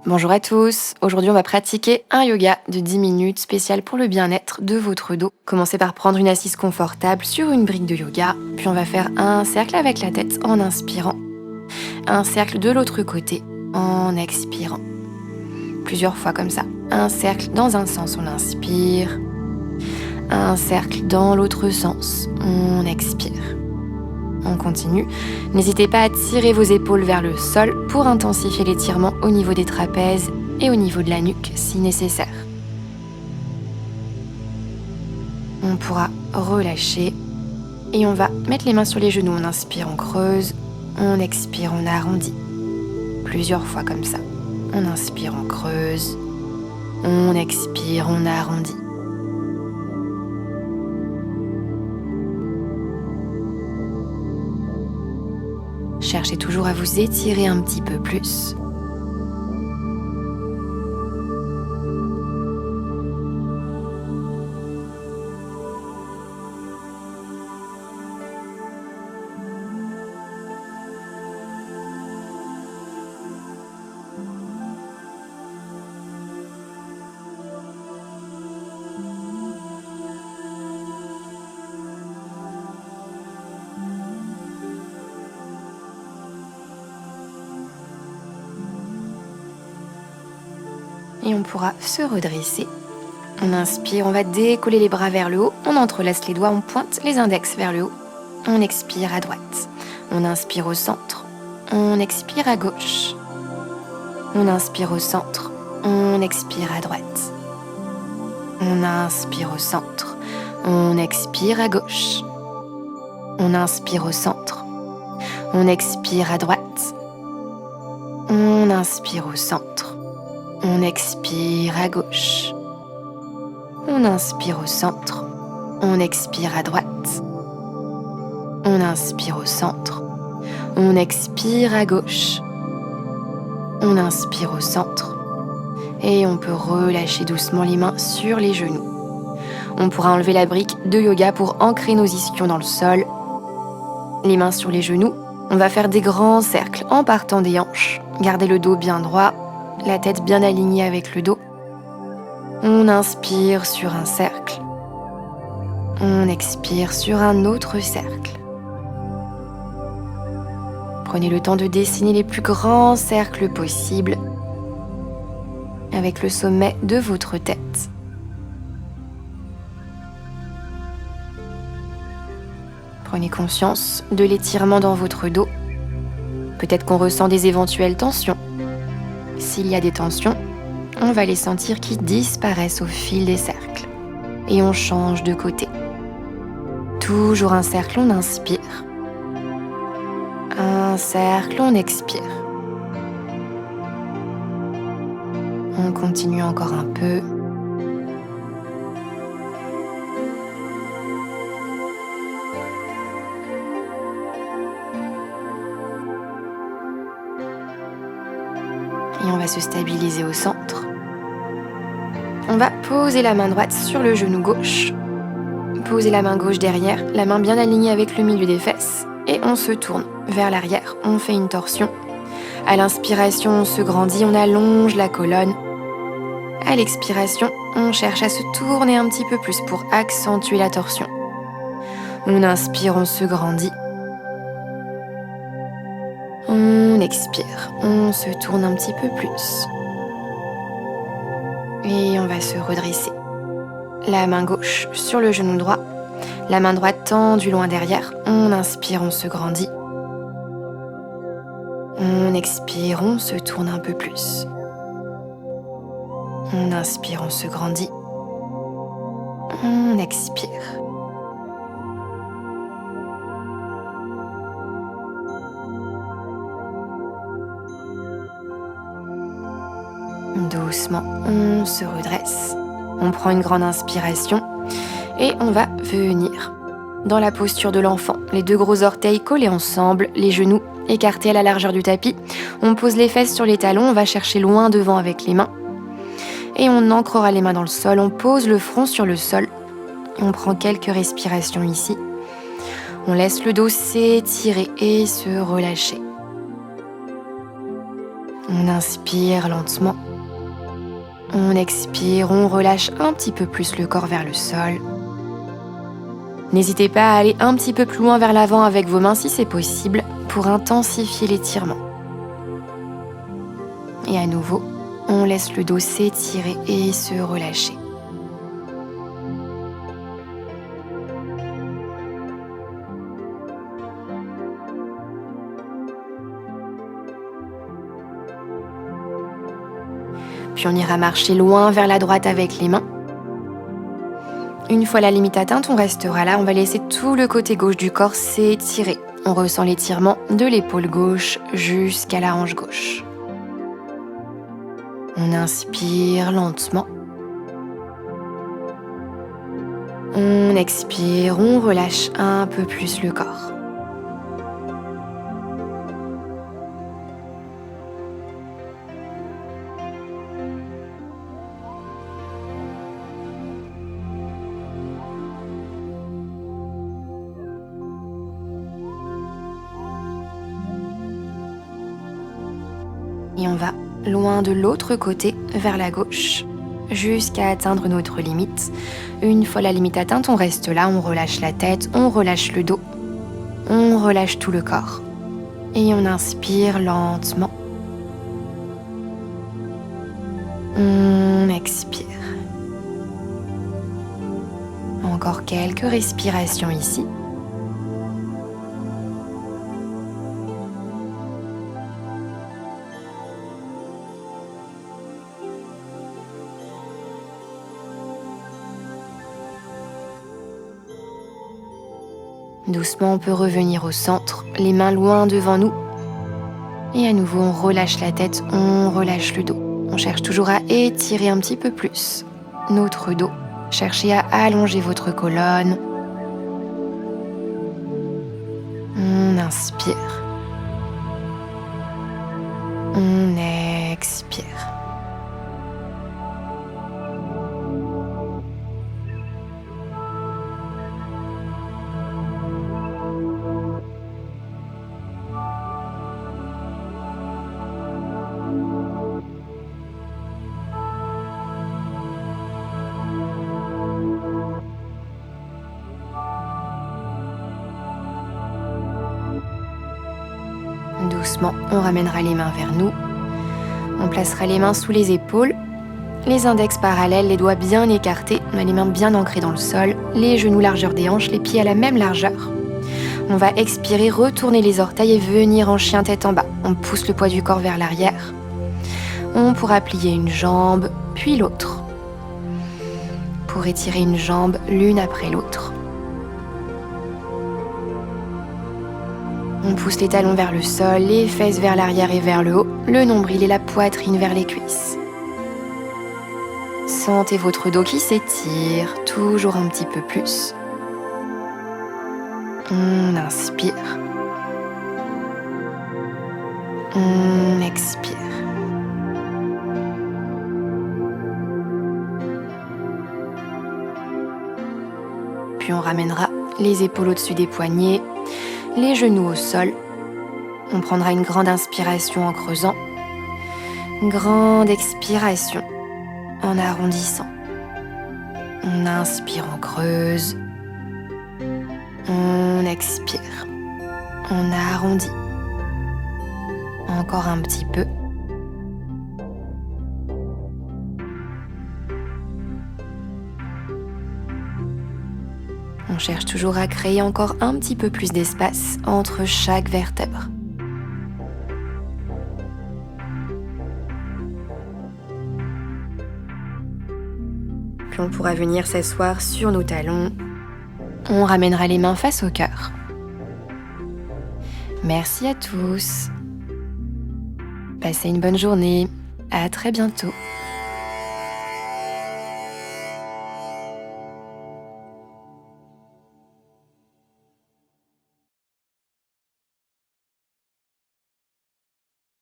Bonjour à tous, aujourd'hui on va pratiquer un yoga de 10 minutes spécial pour le bien-être de votre dos. Commencez par prendre une assise confortable sur une brique de yoga, puis on va faire un cercle avec la tête en inspirant, un cercle de l'autre côté en expirant. Plusieurs fois comme ça, un cercle dans un sens on inspire, un cercle dans l'autre sens on expire. On continue. N'hésitez pas à tirer vos épaules vers le sol pour intensifier l'étirement au niveau des trapèzes et au niveau de la nuque si nécessaire. On pourra relâcher et on va mettre les mains sur les genoux. On inspire, on creuse, on expire, on arrondit. Plusieurs fois comme ça. On inspire, on creuse, on expire, on arrondit. Cherchez toujours à vous étirer un petit peu plus. Et on pourra se redresser. On inspire, on va décoller les bras vers le haut, on entrelace les doigts, on pointe les index vers le haut. On expire à droite. On inspire au centre, on expire à gauche. On inspire au centre, on expire à droite. On inspire au centre, on expire à gauche. On inspire au centre, on expire à droite. On inspire au centre. On expire à gauche. On inspire au centre. On expire à droite. On inspire au centre. On expire à gauche. On inspire au centre. Et on peut relâcher doucement les mains sur les genoux. On pourra enlever la brique de yoga pour ancrer nos ischions dans le sol. Les mains sur les genoux. On va faire des grands cercles en partant des hanches. Gardez le dos bien droit. La tête bien alignée avec le dos. On inspire sur un cercle. On expire sur un autre cercle. Prenez le temps de dessiner les plus grands cercles possibles avec le sommet de votre tête. Prenez conscience de l'étirement dans votre dos. Peut-être qu'on ressent des éventuelles tensions. S'il y a des tensions, on va les sentir qui disparaissent au fil des cercles. Et on change de côté. Toujours un cercle, on inspire. Un cercle, on expire. On continue encore un peu. Et on va se stabiliser au centre. On va poser la main droite sur le genou gauche. Poser la main gauche derrière, la main bien alignée avec le milieu des fesses. Et on se tourne vers l'arrière. On fait une torsion. À l'inspiration, on se grandit, on allonge la colonne. À l'expiration, on cherche à se tourner un petit peu plus pour accentuer la torsion. On inspire, on se grandit. On expire, on se tourne un petit peu plus. Et on va se redresser. La main gauche sur le genou droit. La main droite tendue loin derrière. On inspire, on se grandit. On expire, on se tourne un peu plus. On inspire, on se grandit. On expire. Doucement, on se redresse. On prend une grande inspiration et on va venir dans la posture de l'enfant. Les deux gros orteils collés ensemble, les genoux écartés à la largeur du tapis. On pose les fesses sur les talons, on va chercher loin devant avec les mains. Et on ancrera les mains dans le sol, on pose le front sur le sol. Et on prend quelques respirations ici. On laisse le dos s'étirer et se relâcher. On inspire lentement. On expire, on relâche un petit peu plus le corps vers le sol. N'hésitez pas à aller un petit peu plus loin vers l'avant avec vos mains si c'est possible pour intensifier l'étirement. Et à nouveau, on laisse le dos s'étirer et se relâcher. Puis on ira marcher loin vers la droite avec les mains. Une fois la limite atteinte, on restera là. On va laisser tout le côté gauche du corps s'étirer. On ressent l'étirement de l'épaule gauche jusqu'à la hanche gauche. On inspire lentement. On expire, on relâche un peu plus le corps. Et on va loin de l'autre côté, vers la gauche, jusqu'à atteindre notre limite. Une fois la limite atteinte, on reste là, on relâche la tête, on relâche le dos, on relâche tout le corps. Et on inspire lentement. On expire. Encore quelques respirations ici. Doucement, on peut revenir au centre, les mains loin devant nous. Et à nouveau, on relâche la tête, on relâche le dos. On cherche toujours à étirer un petit peu plus notre dos. Cherchez à allonger votre colonne. On inspire. On expire. Doucement, on ramènera les mains vers nous. On placera les mains sous les épaules, les index parallèles, les doigts bien écartés, on a les mains bien ancrées dans le sol, les genoux largeur des hanches, les pieds à la même largeur. On va expirer, retourner les orteils et venir en chien tête en bas. On pousse le poids du corps vers l'arrière. On pourra plier une jambe, puis l'autre. Pour étirer une jambe l'une après l'autre. On pousse les talons vers le sol, les fesses vers l'arrière et vers le haut, le nombril et la poitrine vers les cuisses. Sentez votre dos qui s'étire, toujours un petit peu plus. On inspire. On expire. Puis on ramènera les épaules au-dessus des poignets, les genoux au sol. On prendra une grande inspiration en creusant. Une grande expiration en arrondissant. On inspire, on creuse. On expire. On arrondit. Encore un petit peu. On cherche toujours à créer encore un petit peu plus d'espace entre chaque vertèbre. Puis on pourra venir s'asseoir sur nos talons. On ramènera les mains face au cœur. Merci à tous. Passez une bonne journée. À très bientôt.